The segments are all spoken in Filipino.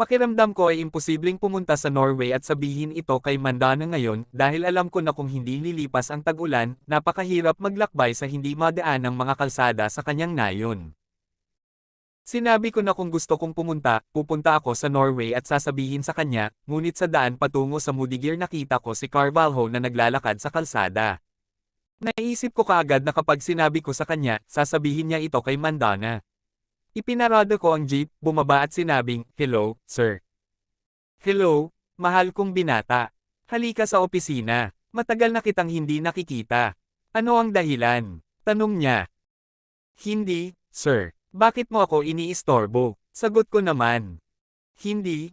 Pakiramdam ko ay imposibleng pumunta sa Norway at sabihin ito kay Mandana ngayon dahil alam ko na kung hindi lilipas ang tag-ulan, napakahirap maglakbay sa hindi madaan ng mga kalsada sa kanyang nayon. Sinabi ko na kung gusto kong pumunta, pupunta ako sa Norway at sasabihin sa kanya, ngunit sa daan patungo sa Mudigir nakita ko si Carvalho na naglalakad sa kalsada. Naisip ko kaagad na kapag sinabi ko sa kanya, sasabihin niya ito kay Mandana. Ipinarada ko ang jeep, bumaba at sinabing, "Hello, sir." "Hello, mahal kong binata. Halika sa opisina. Matagal na kitang hindi nakikita. Ano ang dahilan?" Tanong niya. "Hindi, sir. Bakit mo ako iniistorbo?" Sagot ko naman. Hindi.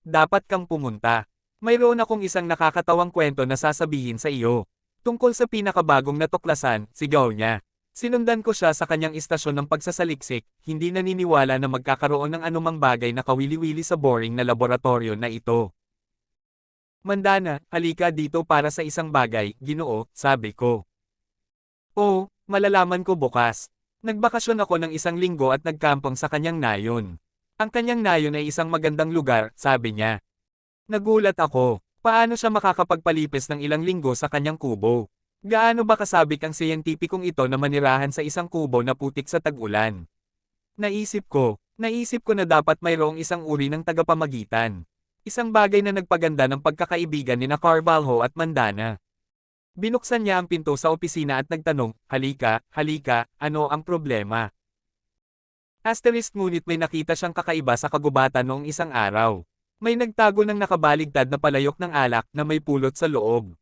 Dapat kang pumunta. Mayroon akong isang nakakatawang kwento na sasabihin sa iyo. Tungkol sa pinakabagong natuklasan, sigaw niya. Sinundan ko siya sa kanyang istasyon ng pagsasaliksik, hindi naniniwala na magkakaroon ng anumang bagay na kawili-wili sa boring na laboratorio na ito. "Mandana, halika dito para sa isang bagay, Ginoo," sabi ko. "Oh, malalaman ko bukas." Nagbakasyon ako ng 1 linggo at nagkampong sa kanyang nayon. "Ang kanyang nayon ay isang magandang lugar," sabi niya. Nagulat ako. Paano siya makakapagpalipis ng ilang linggo sa kanyang kubo? Gaano ba kasabik ang siyentipikong ito na manirahan sa isang kubo na putik sa tag-ulan? Naisip ko na dapat mayroong isang uri ng tagapamagitan. Isang bagay na nagpaganda ng pagkakaibigan ni Carvalho at Mandana. Binuksan niya ang pinto sa opisina at nagtanong, halika, ano ang problema?" Ngunit may nakita siyang kakaiba sa kagubatan noong isang araw. May nagtago ng nakabaligtad na palayok ng alak na may pulot sa loob.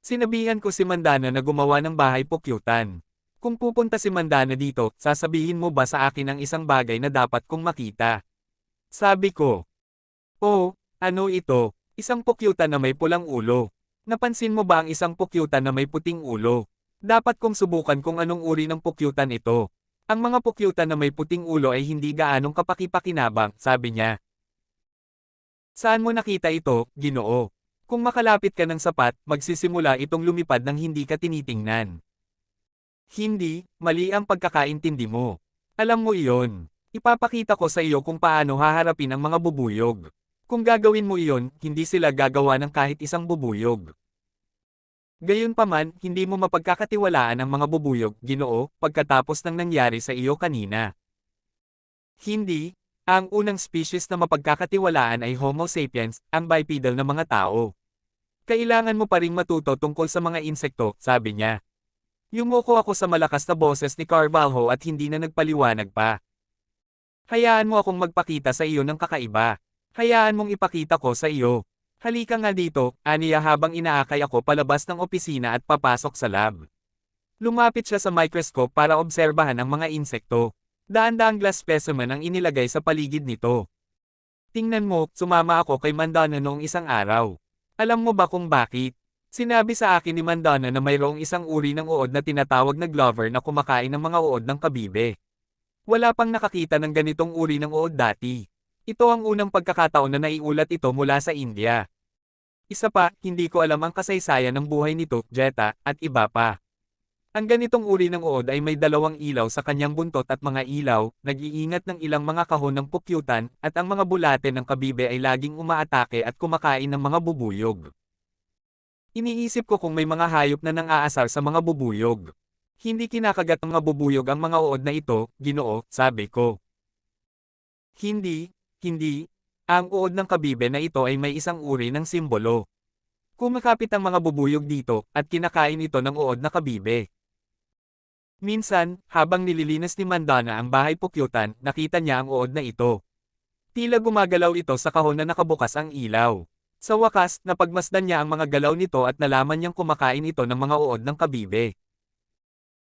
Sinabihan ko si Mandana na gumawa ng bahay pukyutan. "Kung pupunta si Mandana dito, sasabihin mo ba sa akin ang isang bagay na dapat kong makita?" Sabi ko. "Oh, ano ito? Isang pukyutan na may pulang ulo. Napansin mo ba ang isang pukyutan na may puting ulo? Dapat kong subukan kung anong uri ng pukyutan ito. Ang mga pukyutan na may puting ulo ay hindi gaanong kapaki-pakinabang," sabi niya. "Saan mo nakita ito, Ginoo? Kung makalapit ka ng sapat, magsisimula itong lumipad ng hindi ka tinitingnan." "Hindi, mali ang pagkakaintindi mo. Alam mo iyon. Ipapakita ko sa iyo kung paano haharapin ang mga bubuyog. Kung gagawin mo iyon, hindi sila gagawa ng kahit isang bubuyog. Gayunpaman, hindi mo mapagkakatiwalaan ang mga bubuyog, Ginoo, pagkatapos ng nangyari sa iyo kanina." "Hindi. Ang unang species na mapagkakatiwalaan ay Homo sapiens, ang bipedal na mga tao. Kailangan mo pa ring matuto tungkol sa mga insekto," sabi niya. Yumuko ako sa malakas na boses ni Carvalho at hindi na nagpaliwanag pa. "Hayaan mo akong magpakita sa iyo ng kakaiba. Hayaan mong ipakita ko sa iyo. Halika nga dito," aniya habang inaakay ako palabas ng opisina at papasok sa lab. Lumapit siya sa microscope para obserbahan ang mga insekto. Daan-daang glass specimen ang inilagay sa paligid nito. "Tingnan mo, sumama ako kay Mandana noong isang araw. Alam mo ba kung bakit? Sinabi sa akin ni Mandana na mayroong isang uri ng uod na tinatawag na Glover na kumakain ng mga uod ng kabibe. Wala pang nakakita ng ganitong uri ng uod dati. Ito ang unang pagkakataon na naiulat ito mula sa India. Isa pa, hindi ko alam ang kasaysayan ng buhay nito, Jetta, at iba pa. Ang ganitong uri ng uod ay may 2 ilaw sa kanyang buntot at mga ilaw, nag-iingat ng ilang mga kahon ng pukyutan, at ang mga bulate ng kabibe ay laging umaatake at kumakain ng mga bubuyog. Iniisip ko kung may mga hayop na nang-aasar sa mga bubuyog. Hindi kinakagat ng mga bubuyog ang mga uod na ito, Ginoo," sabi ko. Hindi. Ang uod ng kabibe na ito ay may isang uri ng simbolo. Kumakapit ang mga bubuyog dito, at kinakain ito ng uod na kabibe. Minsan, habang nililinis ni Mandana ang bahay pukyutan, nakita niya ang uod na ito. Tila gumagalaw ito sa kahon na nakabukas ang ilaw. Sa wakas, napagmasdan niya ang mga galaw nito at nalaman niyang kumakain ito ng mga uod ng kabibe.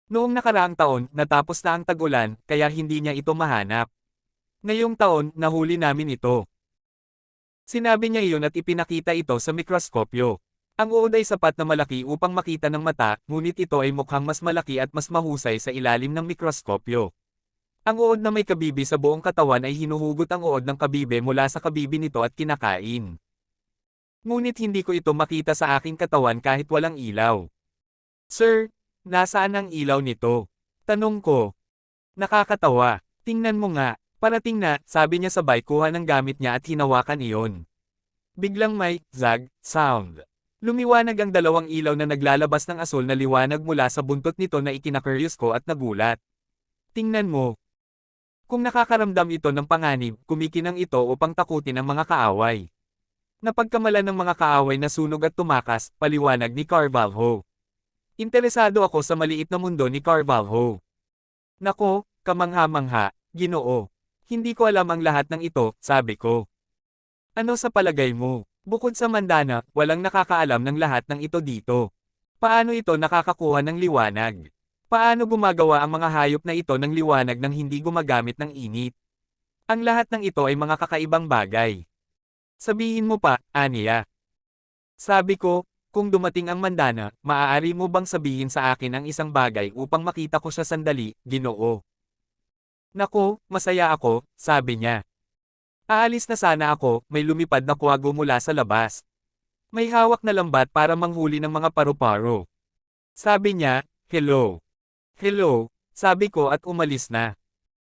Noong nakaraang taon, natapos na ang tag-ulan, kaya hindi niya ito mahanap. Ngayong taon, nahuli namin ito. Sinabi niya iyon at ipinakita ito sa mikroskopyo. Ang uod ay sapat na malaki upang makita ng mata, ngunit ito ay mukhang mas malaki at mas mahusay sa ilalim ng mikroskopyo. Ang uod na may kabibi sa buong katawan ay hinuhugot ang uod ng kabibe mula sa kabibi nito at kinakain. Ngunit hindi ko ito makita sa aking katawan kahit walang ilaw. "Sir, nasaan ang ilaw nito?" Tanong ko. "Nakakatawa. Tingnan mo nga, Parating na, sabi niya sabay kuha ng gamit niya at hinawakan iyon. Biglang may zag sound. Lumiwanag ang dalawang ilaw na naglalabas ng asul na liwanag mula sa buntot nito na ikinakuryos ko at nagulat. Tingnan mo. Kung nakakaramdam ito ng panganib, kumikinang ito upang takutin ang mga kaaway. Napagkamalan ng mga kaaway na sunog at tumakas, paliwanag ni Carvalho. Interesado ako sa maliit na mundo ni Carvalho. Nako, kamangha-mangha, Ginoo. Hindi ko alam ang lahat ng ito, sabi ko. Ano sa palagay mo? Bukod sa Mandana, walang nakakaalam ng lahat ng ito dito. Paano ito nakakakuha ng liwanag? Paano gumagawa ang mga hayop na ito ng liwanag nang hindi gumagamit ng init? Ang lahat ng ito ay mga kakaibang bagay. Sabihin mo pa, Aniya. Sabi ko, kung dumating ang Mandana, maaari mo bang sabihin sa akin ang isang bagay upang makita ko siya sandali, Ginoo? Nako, masaya ako, sabi niya. Aalis na sana ako, may lumipad na kuwago mula sa labas. May hawak na lambat para manghuli ng mga paru-paro. Sabi niya, hello. Hello, sabi ko at umalis na.